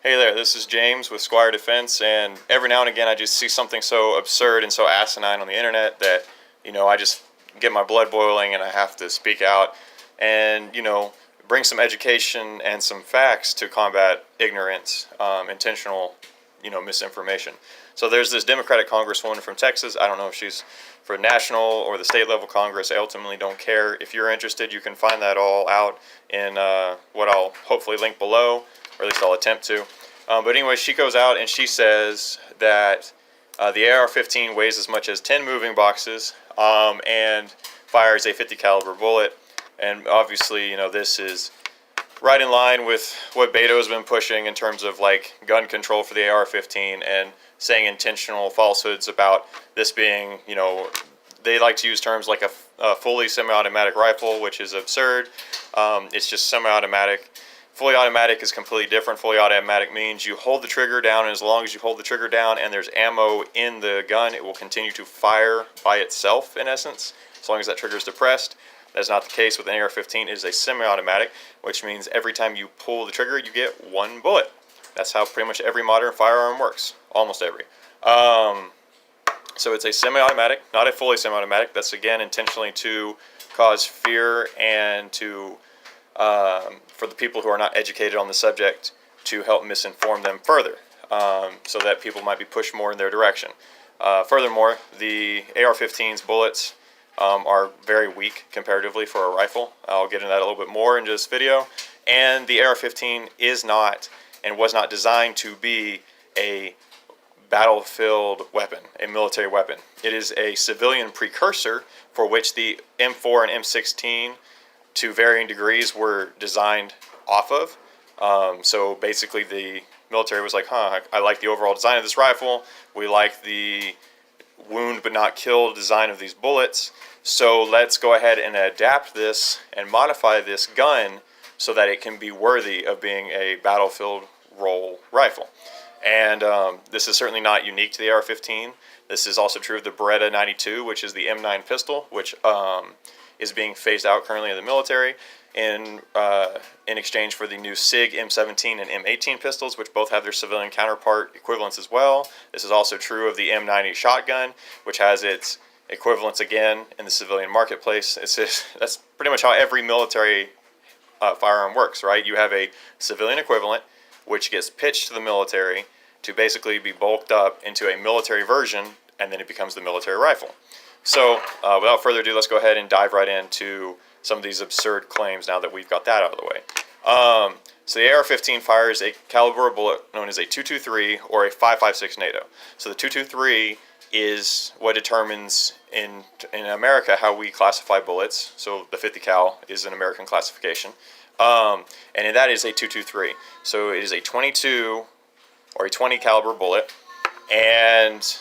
Hey there, this is James with Squire Defense, and every now and again I just see something so absurd and so asinine on the internet that, I just get my blood boiling and I have to speak out and, bring some education and some facts to combat ignorance, intentional, misinformation. So there's this Democratic Congresswoman from Texas. I don't know if she's for national or the state level Congress. I ultimately don't care. If you're interested, you can find that all out in what I'll hopefully link below, or at least I'll attempt to. But anyway, she goes out and she says that the AR-15 weighs as much as 10 moving boxes and fires a 50 caliber bullet. And obviously, this is right in line with what Beto's been pushing in terms of like gun control for the AR-15 and saying intentional falsehoods about this being, they like to use terms like a fully semi-automatic rifle, which is absurd. It's just semi-automatic. Fully automatic is completely different. Fully automatic means you hold the trigger down, and as long as you hold the trigger down and there's ammo in the gun, it will continue to fire by itself, in essence, as long as that trigger is depressed. That's not the case with an AR-15. It is a semi-automatic, which means every time you pull the trigger, you get one bullet. That's how pretty much every modern firearm works, almost every. So it's a semi-automatic, not a fully semi-automatic. That's, again, intentionally to cause fear and to for the people who are not educated on the subject to help misinform them further, so that people might be pushed more in their direction. Furthermore, the AR-15's bullets are very weak comparatively for a rifle. I'll get into that a little bit more in this video. And the AR-15 is not and was not designed to be a battlefield weapon, a military weapon. It is a civilian precursor for which the M4 and M16 to varying degrees were designed off of. So basically the military was like, I like the overall design of this rifle. We like the wound but not kill design of these bullets. So let's go ahead and adapt this and modify this gun so that it can be worthy of being a battlefield role rifle. And this is certainly not unique to the AR-15. This is also true of the Beretta 92, which is the M9 pistol, which is being phased out currently in the military in exchange for the new SIG M17 and M18 pistols, which both have their civilian counterpart equivalents as well. This is also true of the M90 shotgun, which has its equivalents again in the civilian marketplace. That's pretty much how every military firearm works, right? You have a civilian equivalent, which gets pitched to the military to basically be bulked up into a military version, and then it becomes the military rifle. So without further ado, let's go ahead and dive right into some of these absurd claims now that we've got that out of the way. So the AR-15 fires a caliber of bullet known as a .223 or a .556 NATO. So the .223 is what determines in America how we classify bullets. So the 50 cal is an American classification. And that is a .223. So it is a 22 or a 20 caliber bullet, and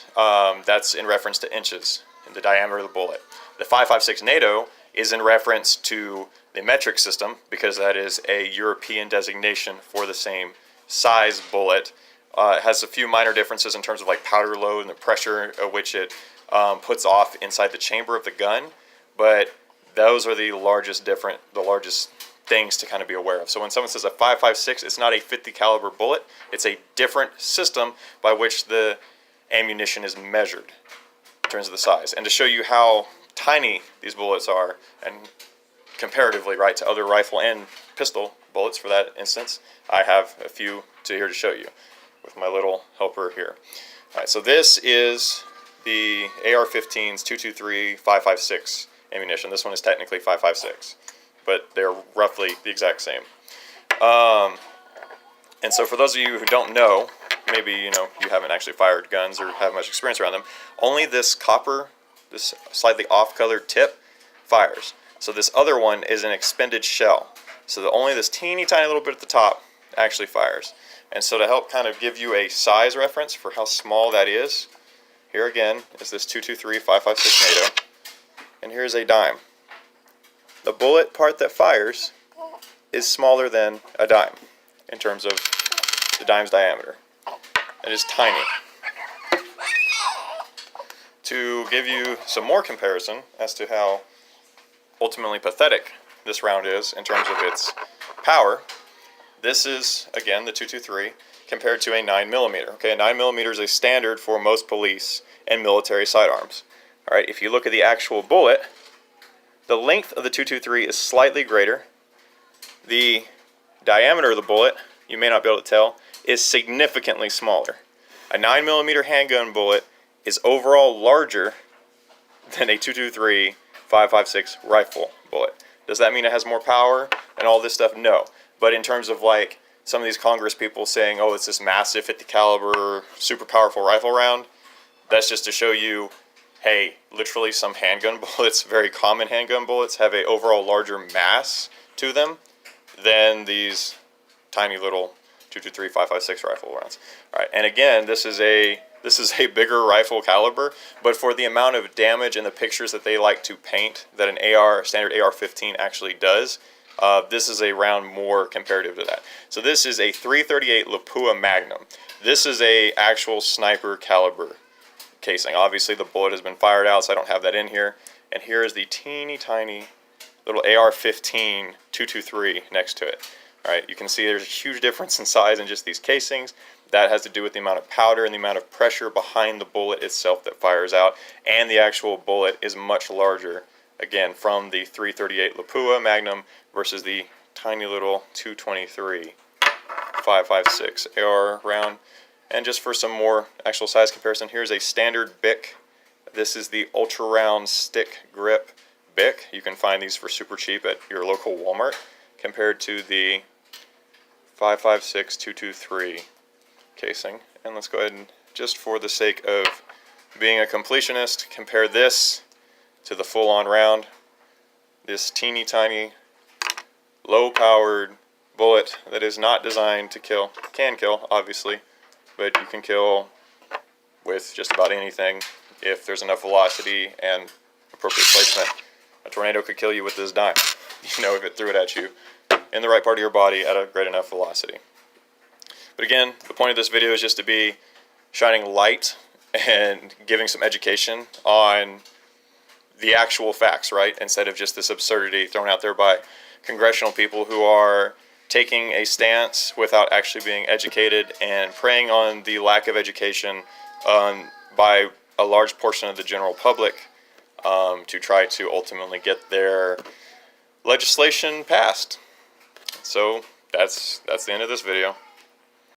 that's in reference to inches in the diameter of the bullet. The .556 NATO is in reference to the metric system because that is a European designation for the same size bullet. It has a few minor differences in terms of like powder load and the pressure at which it puts off inside the chamber of the gun, but those are the largest things to kind of be aware of. So when someone says a .556, it's not a 50 caliber bullet. It's a different system by which the ammunition is measured in terms of the size. And to show you how tiny these bullets are, and comparatively, right, to other rifle and pistol bullets for that instance, I have a few here to show you with my little helper here. All right, so this is the AR-15's .223 .556 ammunition. This one is technically .556, but they're roughly the exact same. And so for those of you who don't know, maybe you haven't actually fired guns or have much experience around them, only this copper, this slightly off-colored tip, fires. So this other one is an expended shell. So only this teeny tiny little bit at the top actually fires. And so to help kind of give you a size reference for how small that is, here again is this .223 .556 NATO, and here's a dime. The bullet part that fires is smaller than a dime in terms of the dime's diameter. It is tiny. To give you some more comparison as to how ultimately pathetic this round is in terms of its power, this is, again, the 223 compared to a 9mm. Okay, a 9mm is a standard for most police and military sidearms. All right, if you look at the actual bullet, the length of the 223 is slightly greater. The diameter of the bullet, you may not be able to tell, is significantly smaller. A 9mm handgun bullet is overall larger than a 223 5.56 rifle bullet. Does that mean it has more power and all this stuff? No. But in terms of like some of these Congress people saying, oh, it's this massive 50 caliber, super powerful rifle round, that's just to show you, hey, literally some handgun bullets, very common handgun bullets, have a overall larger mass to them than these tiny little 223 5.56 rifle rounds. All right, and again, this is a bigger rifle caliber, but for the amount of damage and the pictures that they like to paint that an standard AR-15 actually does, this is a round more comparative to that. So this is a .338 Lapua Magnum. This is a actual sniper caliber casing. Obviously the bullet has been fired out, so I don't have that in here. And here is the teeny tiny little AR-15 223 next to it. All right, you can see there's a huge difference in size in just these casings. That has to do with the amount of powder and the amount of pressure behind the bullet itself that fires out, and the actual bullet is much larger, again, from the .338 Lapua Magnum versus the tiny little 223 5.56 AR round. And just for some more actual size comparison, here's a standard BIC. This is the ultra round stick grip BIC. You can find these for super cheap at your local Walmart, compared to the 5.56 223 casing. And let's go ahead and, just for the sake of being a completionist, compare this to the full-on round. This teeny tiny, low-powered bullet that is not designed to kill, can kill, obviously, but you can kill with just about anything if there's enough velocity and appropriate placement. A tornado could kill you with this dime, if it threw it at you in the right part of your body at a great enough velocity. But again, the point of this video is just to be shining light and giving some education on the actual facts, right? Instead of just this absurdity thrown out there by congressional people who are taking a stance without actually being educated and preying on the lack of education by a large portion of the general public to try to ultimately get their legislation passed. So that's the end of this video.